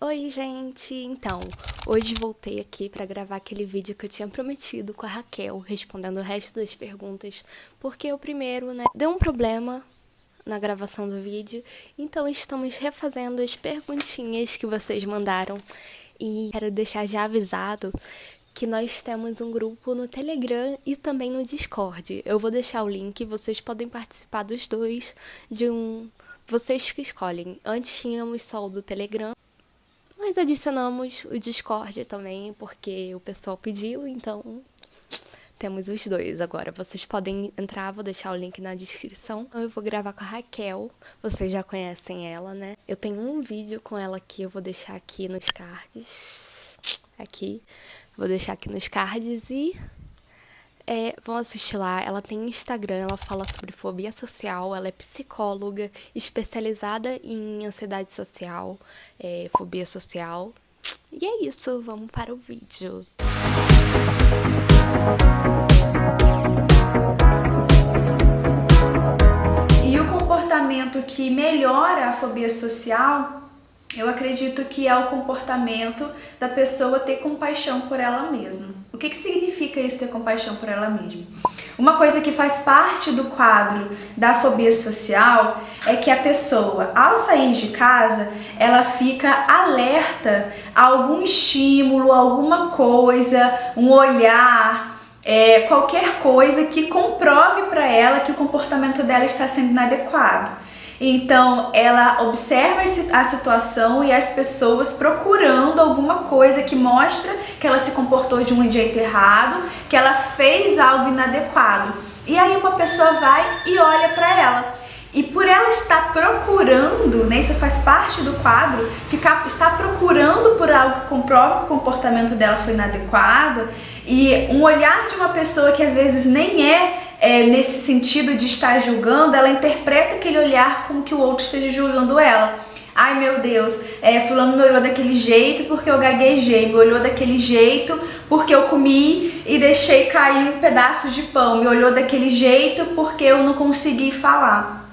Oi, gente! Então, hoje voltei aqui pra gravar aquele vídeo que eu tinha prometido com a Raquel, respondendo o resto das perguntas, porque o primeiro, deu um problema na gravação do vídeo, então estamos refazendo as perguntinhas que vocês mandaram. E quero deixar já avisado que nós temos um grupo no Telegram e também no Discord. Eu vou deixar o link, vocês podem participar dos dois, vocês que escolhem. Antes tínhamos só o do Telegram, mas adicionamos o Discord também, porque o pessoal pediu, então temos os dois agora. Vocês podem entrar, vou deixar o link na descrição. Eu vou gravar com a Raquel, vocês já conhecem ela, né? Eu tenho um vídeo com ela aqui, eu vou deixar aqui nos cards. Aqui, vou deixar aqui nos cards e vão assistir lá. Ela tem Instagram, ela fala sobre fobia social, ela é psicóloga especializada em ansiedade social, fobia social. E é isso, vamos para o vídeo. E o comportamento que melhora a fobia social, eu acredito que é o comportamento da pessoa ter compaixão por ela mesma. O que significa isso, ter compaixão por ela mesma? Uma coisa que faz parte do quadro da fobia social é que a pessoa, ao sair de casa, ela fica alerta a algum estímulo, alguma coisa, um olhar, qualquer coisa que comprove para ela que o comportamento dela está sendo inadequado. Então, ela observa a situação e as pessoas procurando alguma coisa que mostra que ela se comportou de um jeito errado, que ela fez algo inadequado. E aí uma pessoa vai e olha para ela. E por ela estar procurando, isso faz parte do quadro, estar procurando por algo que comprove que o comportamento dela foi inadequado, e um olhar de uma pessoa que às vezes nem nesse sentido de estar julgando, ela interpreta aquele olhar como que o outro esteja julgando ela. Ai meu Deus, fulano me olhou daquele jeito porque eu gaguejei, me olhou daquele jeito porque eu comi e deixei cair um pedaço de pão, me olhou daquele jeito porque eu não consegui falar.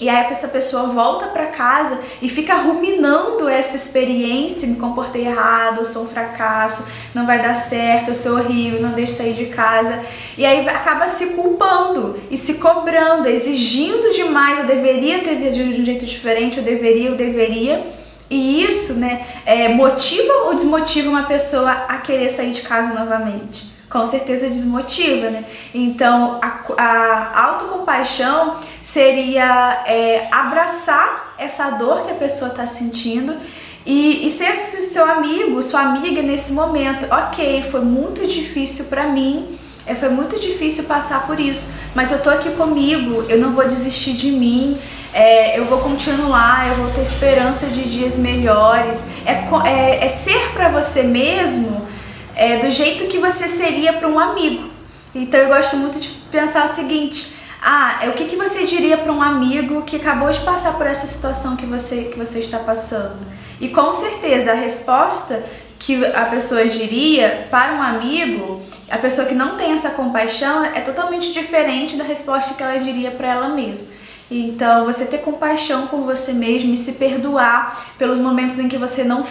E aí essa pessoa volta para casa e fica ruminando essa experiência: me comportei errado, eu sou um fracasso, não vai dar certo, eu sou horrível, não deixo sair de casa. E aí acaba se culpando e se cobrando, exigindo demais: eu deveria ter vivido de um jeito diferente, eu deveria. E isso, motiva ou desmotiva uma pessoa a querer sair de casa novamente? Com certeza desmotiva, né? Então, a autocompaixão seria abraçar essa dor que a pessoa está sentindo e ser seu amigo, sua amiga nesse momento. Ok, foi muito difícil para mim, foi muito difícil passar por isso, mas eu tô aqui comigo, eu não vou desistir de mim, eu vou continuar, eu vou ter esperança de dias melhores. É ser para você mesmo do jeito que você seria para um amigo. Então eu gosto muito de pensar o seguinte: o que você diria para um amigo que acabou de passar por essa situação que você está passando? E com certeza a resposta que a pessoa diria para um amigo, a pessoa que não tem essa compaixão, é totalmente diferente da resposta que ela diria para ela mesma. Então, você ter compaixão por você mesmo e se perdoar pelos momentos em que você não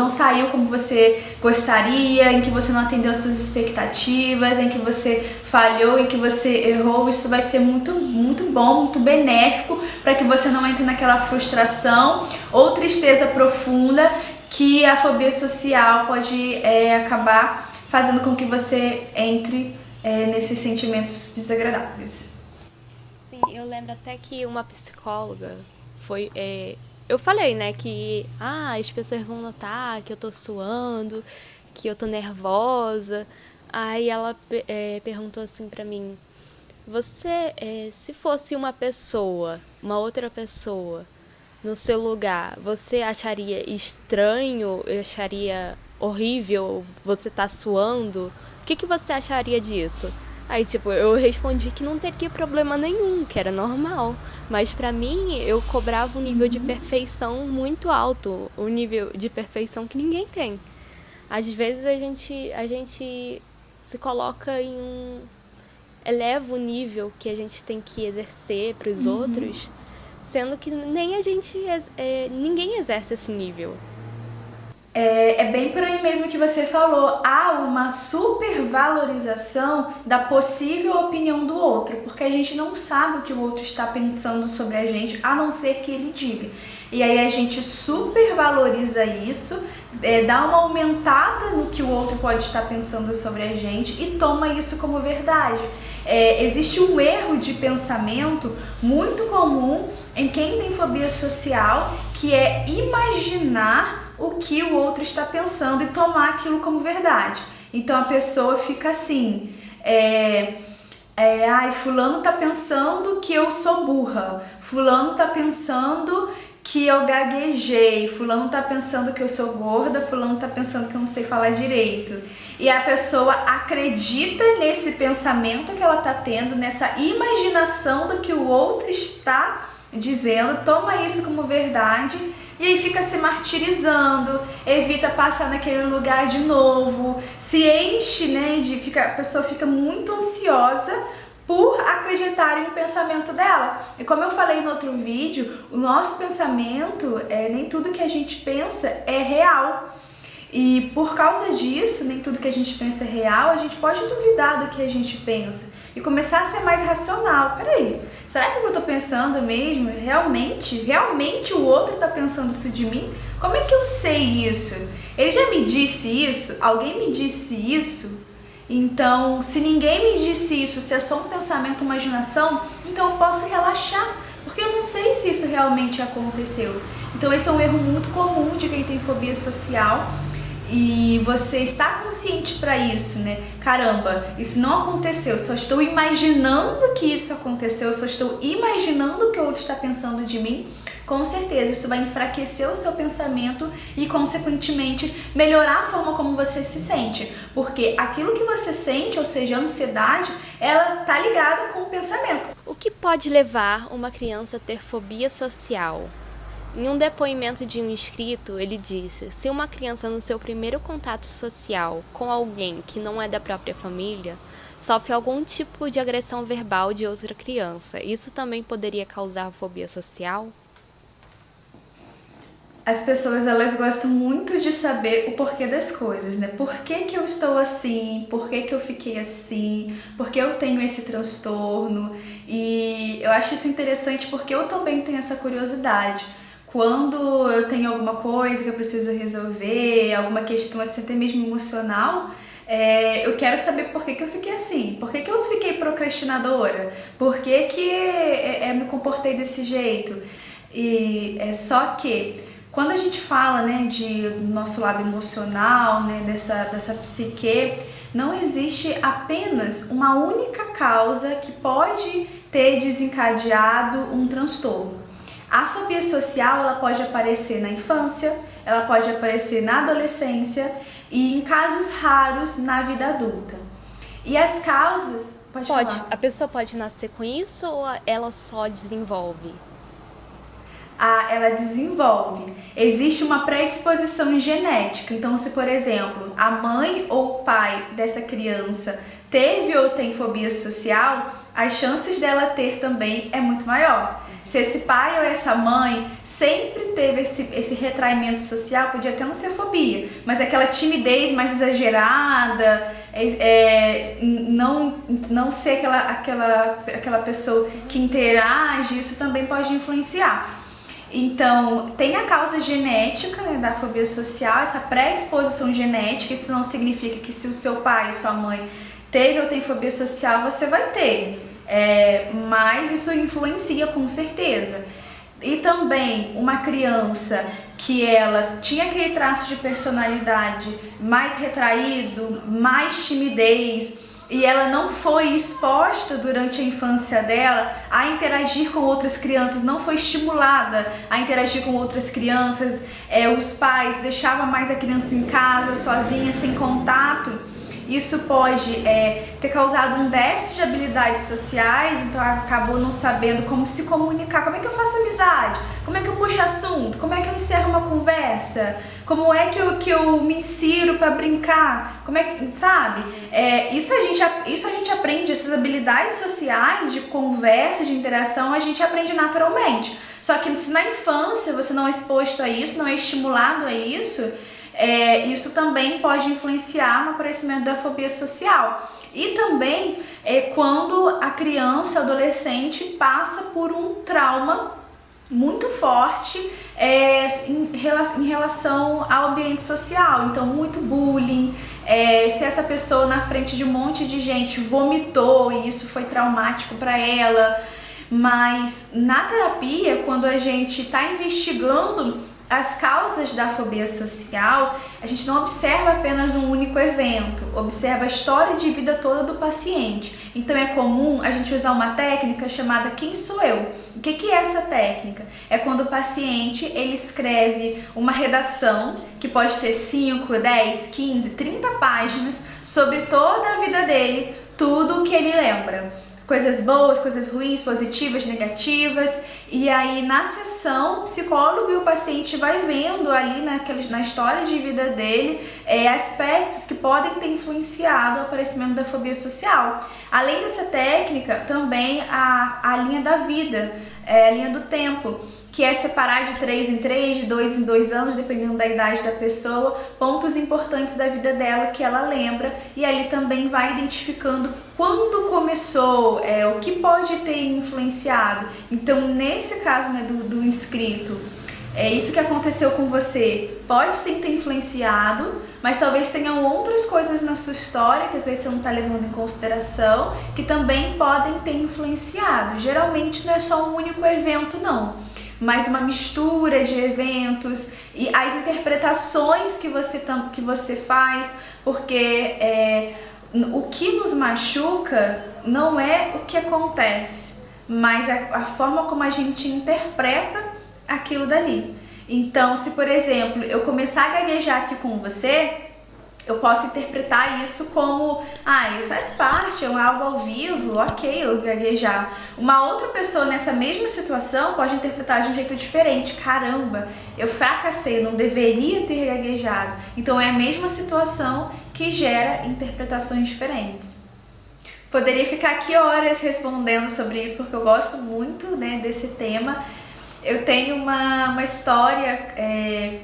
saiu como você gostaria, em que você não atendeu às suas expectativas, em que você falhou, em que você errou, isso vai ser muito, muito bom, muito benéfico para que você não entre naquela frustração ou tristeza profunda que a fobia social pode acabar fazendo com que você entre nesses sentimentos desagradáveis. Sim, eu lembro até que uma psicóloga eu falei, que as pessoas vão notar que eu tô suando, que eu tô nervosa. Aí ela perguntou assim pra mim: você, se fosse uma outra pessoa no seu lugar, você acharia estranho, acharia horrível você tá suando? O que você acharia disso? Aí, eu respondi que não teria problema nenhum, que era normal. Mas pra mim, eu cobrava um nível de perfeição muito alto, um nível de perfeição que ninguém tem. Às vezes a gente se coloca eleva o nível que a gente tem que exercer pros outros, sendo que nem ninguém exerce esse nível. É bem por aí mesmo que você falou, há uma supervalorização da possível opinião do outro, porque a gente não sabe o que o outro está pensando sobre a gente, a não ser que ele diga. E aí a gente supervaloriza isso, dá uma aumentada no que o outro pode estar pensando sobre a gente e toma isso como verdade. Existe um erro de pensamento muito comum em quem tem fobia social, que é imaginar o que o outro está pensando e tomar aquilo como verdade. Então a pessoa fica assim, ai, fulano tá pensando que eu sou burra, fulano tá pensando que eu gaguejei, fulano tá pensando que eu sou gorda, fulano tá pensando que eu não sei falar direito. E a pessoa acredita nesse pensamento que ela tá tendo, nessa imaginação do que o outro está dizendo, toma isso como verdade e aí fica se martirizando, evita passar naquele lugar de novo, se enche, né, a pessoa fica muito ansiosa por acreditar em um pensamento dela. E como eu falei no outro vídeo, o nosso pensamento, nem tudo que a gente pensa é real. E por causa disso, nem tudo que a gente pensa é real, a gente pode duvidar do que a gente pensa e começar a ser mais racional. Peraí, será que o que eu tô pensando mesmo, realmente o outro tá pensando isso de mim? Como é que eu sei isso? Ele já me disse isso? Alguém me disse isso? Então, se ninguém me disse isso, se é só um pensamento, uma imaginação, então eu posso relaxar, porque eu não sei se isso realmente aconteceu. Então esse é um erro muito comum de quem tem fobia social. E você está consciente para isso, né? Caramba, isso não aconteceu, só estou imaginando que isso aconteceu, só estou imaginando o que o outro está pensando de mim. Com certeza, isso vai enfraquecer o seu pensamento e, consequentemente, melhorar a forma como você se sente. Porque aquilo que você sente, ou seja, a ansiedade, ela tá ligada com o pensamento. O que pode levar uma criança a ter fobia social? Em um depoimento de um inscrito, ele disse: se uma criança no seu primeiro contato social com alguém que não é da própria família, sofre algum tipo de agressão verbal de outra criança, isso também poderia causar fobia social? As pessoas, elas gostam muito de saber o porquê das coisas, né? Por que que eu estou assim? Por que que eu fiquei assim? Por que eu tenho esse transtorno? E eu acho isso interessante porque eu também tenho essa curiosidade. Quando eu tenho alguma coisa que eu preciso resolver, alguma questão assim, até mesmo emocional, eu quero saber por que que eu fiquei assim, por que que eu fiquei procrastinadora, por que que eu me comportei desse jeito. E só que quando a gente fala, né, de nosso lado emocional, né, dessa psique, não existe apenas uma única causa que pode ter desencadeado um transtorno. A fobia social, ela pode aparecer na infância, ela pode aparecer na adolescência e, em casos raros, na vida adulta. E as causas... Pode falar. A pessoa pode nascer com isso ou ela só desenvolve? Ela desenvolve. Existe uma predisposição genética. Então, se, por exemplo, a mãe ou o pai dessa criança teve ou tem fobia social, as chances dela ter também é muito maior. Se esse pai ou essa mãe sempre teve esse retraimento social, podia até não ser fobia, mas aquela timidez mais exagerada, não ser aquela pessoa que interage, isso também pode influenciar. Então, tem a causa genética, né, da fobia social, essa predisposição genética. Isso não significa que se o seu pai e sua mãe teve ou tem fobia social, você vai ter. Mas isso influencia com certeza. E também uma criança que ela tinha aquele traço de personalidade mais retraído, mais timidez, e ela não foi exposta durante a infância dela a interagir com outras crianças, não foi estimulada a interagir com outras crianças, os pais deixavam mais a criança em casa, sozinha, sem contato. Isso pode ter causado um déficit de habilidades sociais, então ela acabou não sabendo como se comunicar. Como é que eu faço amizade? Como é que eu puxo assunto? Como é que eu encerro uma conversa? Como é que eu me insiro para brincar? Como é que, sabe? Isso a gente aprende, essas habilidades sociais de conversa, de interação, a gente aprende naturalmente. Só que se na infância você não é exposto a isso, não é estimulado a isso, isso também pode influenciar no aparecimento da fobia social. E também quando a criança, adolescente passa por um trauma muito forte em relação ao ambiente social, então muito bullying, se essa pessoa na frente de um monte de gente vomitou e isso foi traumático para ela. Mas na terapia, quando a gente está investigando as causas da fobia social, a gente não observa apenas um único evento, observa a história de vida toda do paciente. Então é comum a gente usar uma técnica chamada Quem Sou Eu? O que é essa técnica? É quando o paciente ele escreve uma redação que pode ter 5, 10, 15, 30 páginas sobre toda a vida dele, tudo o que ele lembra. Coisas boas, coisas ruins, positivas, negativas. E aí na sessão, o psicólogo e o paciente vai vendo ali na história de vida dele aspectos que podem ter influenciado o aparecimento da fobia social. Além dessa técnica, também a linha da vida, a linha do tempo, que é separar de 3 em 3, de 2 em 2 anos, dependendo da idade da pessoa, pontos importantes da vida dela que ela lembra, e ali também vai identificando quando começou, o que pode ter influenciado. Então, nesse caso, né, do inscrito, isso que aconteceu com você pode sim ter influenciado, mas talvez tenham outras coisas na sua história que às vezes você não está levando em consideração, que também podem ter influenciado. Geralmente não é só um único evento, não, mas uma mistura de eventos e as interpretações que você faz, porque o que nos machuca não é o que acontece, mas a forma como a gente interpreta aquilo dali. Então, se por exemplo eu começar a gaguejar aqui com você, eu posso interpretar isso como, faz parte, é algo ao vivo, ok, eu gaguejar. Uma outra pessoa nessa mesma situação pode interpretar de um jeito diferente. Caramba, eu fracassei, não deveria ter gaguejado. Então é a mesma situação que gera interpretações diferentes. Poderia ficar aqui horas respondendo sobre isso, porque eu gosto muito, né, desse tema. Eu tenho uma história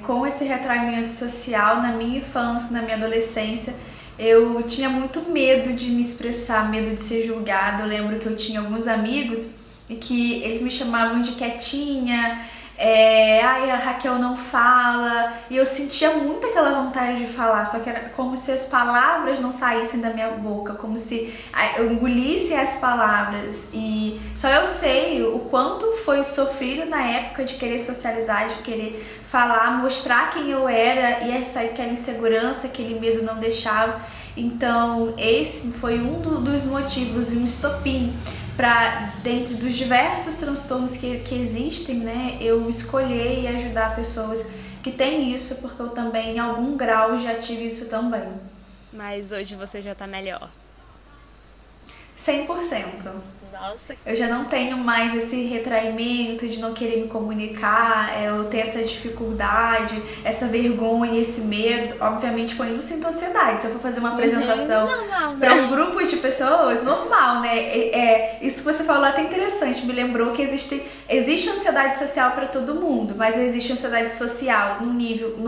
com esse retraimento social na minha infância, na minha adolescência. Eu tinha muito medo de me expressar, medo de ser julgada. Eu lembro que eu tinha alguns amigos e que eles me chamavam de quietinha, a Raquel não fala, e eu sentia muito aquela vontade de falar, só que era como se as palavras não saíssem da minha boca, como se eu engolisse as palavras, e só eu sei o quanto foi sofrido na época de querer socializar, de querer falar, mostrar quem eu era, e aquela insegurança, aquele medo não deixava. Então esse foi um dos motivos, um estopim para, dentro dos diversos transtornos que existem, né, eu escolher e ajudar pessoas que têm isso, porque eu também, em algum grau, já tive isso também. Mas hoje você já tá melhor? 100%. Nossa. Eu já não tenho mais esse retraimento de não querer me comunicar, eu tenho essa dificuldade, essa vergonha, esse medo. Obviamente, quando eu sinto ansiedade, se eu for fazer uma apresentação para um grupo de pessoas, normal, né? Isso que você falou até interessante, me lembrou que existe ansiedade social para todo mundo, mas existe ansiedade social num nível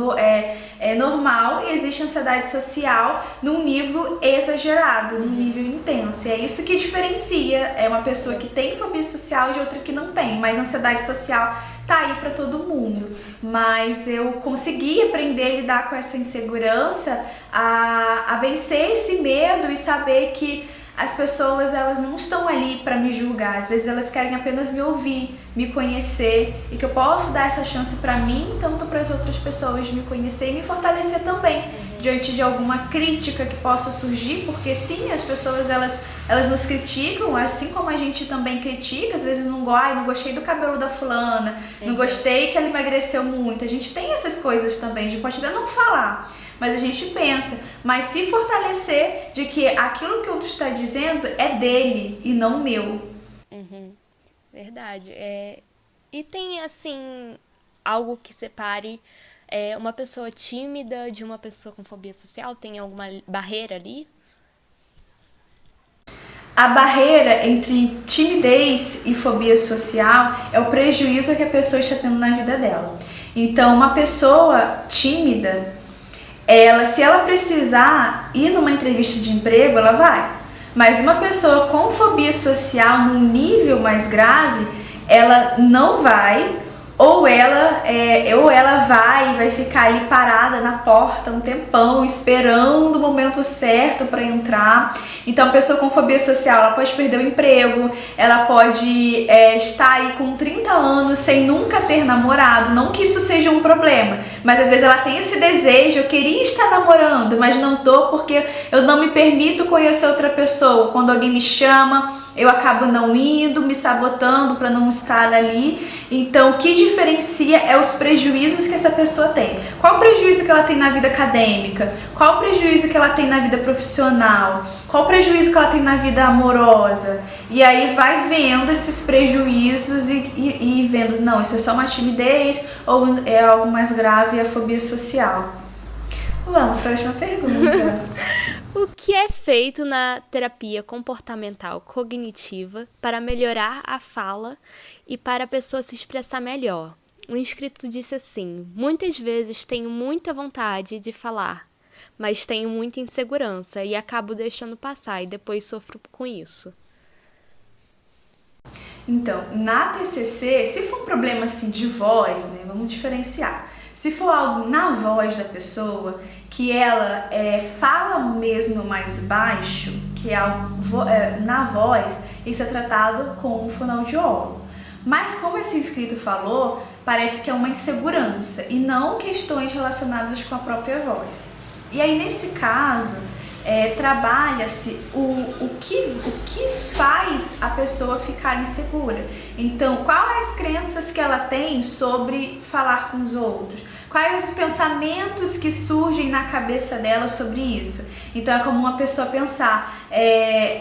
normal e existe ansiedade social num nível exagerado, num nível intenso. E é isso que diferencia uma pessoa que tem fobia social de outra que não tem, mas a ansiedade social tá aí para todo mundo. Mas eu consegui aprender a lidar com essa insegurança, a vencer esse medo e saber que as pessoas, elas não estão ali para me julgar, às vezes elas querem apenas me ouvir, me conhecer, e que eu posso dar essa chance para mim, tanto para as outras pessoas de me conhecer e me fortalecer também diante de alguma crítica que possa surgir, porque sim, as pessoas elas nos criticam, assim como a gente também critica, às vezes não gostei do cabelo da fulana, não gostei que ela emagreceu muito. A gente tem essas coisas também, a gente pode ainda não falar, mas a gente pensa, mas se fortalecer de que aquilo que o outro está dizendo é dele e não meu. Verdade. E tem, assim, algo que separe uma pessoa tímida de uma pessoa com fobia social? Tem alguma barreira ali? A barreira entre timidez e fobia social é o prejuízo que a pessoa está tendo na vida dela. Então, uma pessoa tímida, Se ela precisar ir numa entrevista de emprego, ela vai. Mas uma pessoa com fobia social num nível mais grave, ela não vai, ou ela vai ficar ali parada na porta um tempão, esperando o momento certo para entrar. Então, a pessoa com fobia social, ela pode perder o emprego, ela pode estar aí com 30 anos sem nunca ter namorado, não que isso seja um problema, mas às vezes ela tem esse desejo, eu queria estar namorando, mas não tô porque eu não me permito conhecer outra pessoa. Quando alguém me chama, eu acabo não indo, me sabotando para não estar ali. Então, o que diferencia é os prejuízos que essa pessoa tem. Qual o prejuízo que ela tem na vida acadêmica? Qual o prejuízo que ela tem na vida profissional? Qual o prejuízo que ela tem na vida amorosa? E aí vai vendo esses prejuízos e vendo, não, isso é só uma timidez ou é algo mais grave, é a fobia social. Vamos para a última pergunta. O que é feito na terapia comportamental cognitiva para melhorar a fala e para a pessoa se expressar melhor? Um inscrito disse assim: muitas vezes tenho muita vontade de falar, mas tenho muita insegurança e acabo deixando passar e depois sofro com isso. Então, na TCC, se for um problema assim de voz, né, vamos diferenciar. Se for algo na voz da pessoa, que ela fala mesmo mais baixo, que é algo na voz, isso é tratado com um fonoaudiólogo. Mas como esse inscrito falou, parece que é uma insegurança e não questões relacionadas com a própria voz. E aí, nesse caso, trabalha-se o que faz a pessoa ficar insegura. Então, quais as crenças que ela tem sobre falar com os outros? Quais os pensamentos que surgem na cabeça dela sobre isso? Então, é comum a pessoa pensar,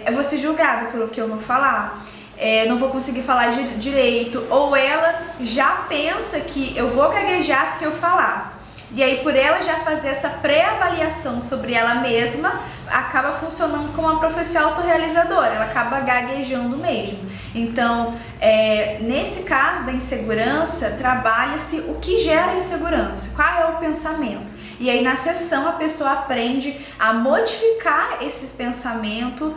eu vou ser julgada pelo que eu vou falar, não vou conseguir falar direito, ou ela já pensa que eu vou gaguejar se eu falar. E aí, por ela já fazer essa pré-avaliação sobre ela mesma, acaba funcionando como uma profissional autorrealizadora, ela acaba gaguejando mesmo. Então, nesse caso da insegurança, trabalha-se o que gera insegurança, qual é o pensamento. E aí, na sessão, a pessoa aprende a modificar esses pensamentos,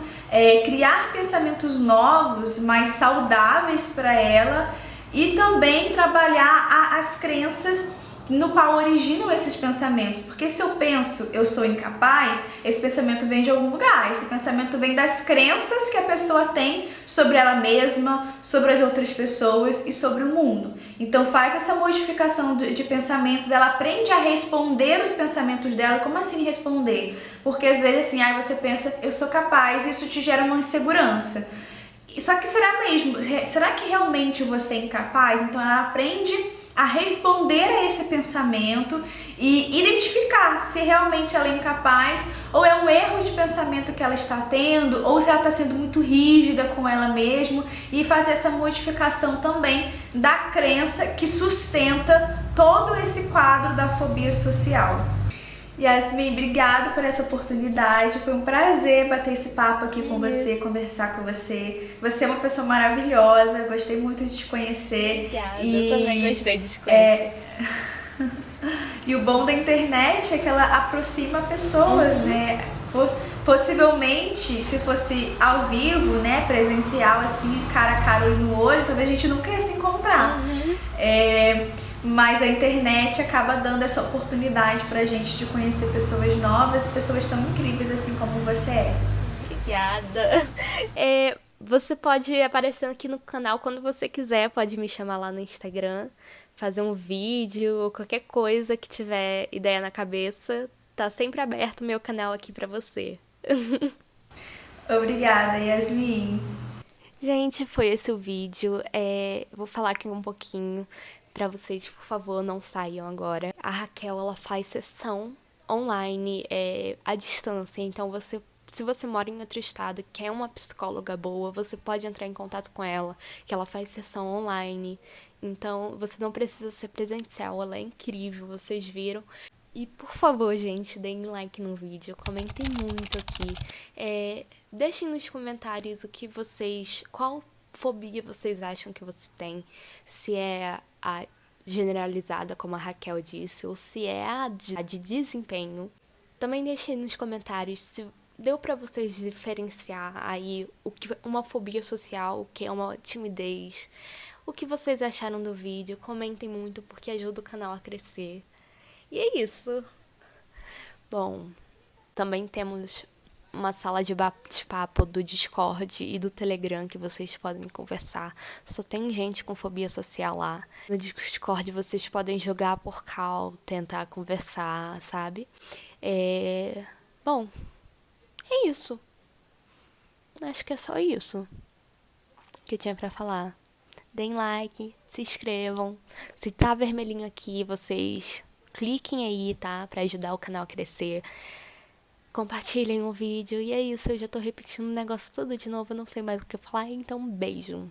criar pensamentos novos, mais saudáveis para ela, e também trabalhar as crenças no qual originam esses pensamentos. Porque se eu penso, eu sou incapaz, esse pensamento vem de algum lugar. Esse pensamento vem das crenças que a pessoa tem sobre ela mesma, sobre as outras pessoas e sobre o mundo. Então faz essa modificação de pensamentos, ela aprende a responder os pensamentos dela. Como assim responder? Porque às vezes assim, você pensa, eu sou capaz, e isso te gera uma insegurança. Só que será que realmente você é incapaz? Então ela aprende a responder a esse pensamento e identificar se realmente ela é incapaz ou é um erro de pensamento que ela está tendo, ou se ela está sendo muito rígida com ela mesma, e fazer essa modificação também da crença que sustenta todo esse quadro da fobia social. Yasmin, obrigada por essa oportunidade, foi um prazer bater esse papo aqui com você, conversar com você. Você é uma pessoa maravilhosa, gostei muito de te conhecer. Obrigada, eu também gostei de te conhecer. E o bom da internet é que ela aproxima pessoas, né? Possivelmente, se fosse ao vivo, né, presencial, assim, cara a cara, olho no olho, talvez a gente nunca ia se encontrar. Mas a internet acaba dando essa oportunidade pra gente de conhecer pessoas novas e pessoas tão incríveis assim como você é. Obrigada. Você pode aparecer aqui no canal quando você quiser, pode me chamar lá no Instagram, fazer um vídeo ou qualquer coisa que tiver ideia na cabeça. Tá sempre aberto o meu canal aqui pra você. Obrigada, Yasmin. Gente, foi esse o vídeo. Vou falar aqui um pouquinho pra vocês, por favor, não saiam agora. A Raquel, ela faz sessão online à distância, então se você mora em outro estado e quer uma psicóloga boa, você pode entrar em contato com ela, que ela faz sessão online. Então, você não precisa ser presencial, ela é incrível, vocês viram. E, por favor, gente, deem like no vídeo, comentem muito aqui. Deixem nos comentários qual fobia vocês acham que você tem. Se é a generalizada, como a Raquel disse, ou se é a de desempenho. Também deixei nos comentários se deu pra vocês diferenciar aí o que é uma fobia social, o que é uma timidez, o que vocês acharam do vídeo. Comentem muito porque ajuda o canal a crescer. E é isso. Bom, também temos uma sala de bate-papo do Discord e do Telegram que vocês podem conversar. Só tem gente com fobia social lá. No Discord vocês podem jogar por call, tentar conversar, sabe? Bom, é isso. Acho que é só isso que eu tinha pra falar. Deem like, se inscrevam. Se tá vermelhinho aqui, vocês cliquem aí, tá? Pra ajudar o canal a crescer. Compartilhem o vídeo. E é isso, eu já tô repetindo o negócio tudo de novo, eu não sei mais o que falar, então beijo.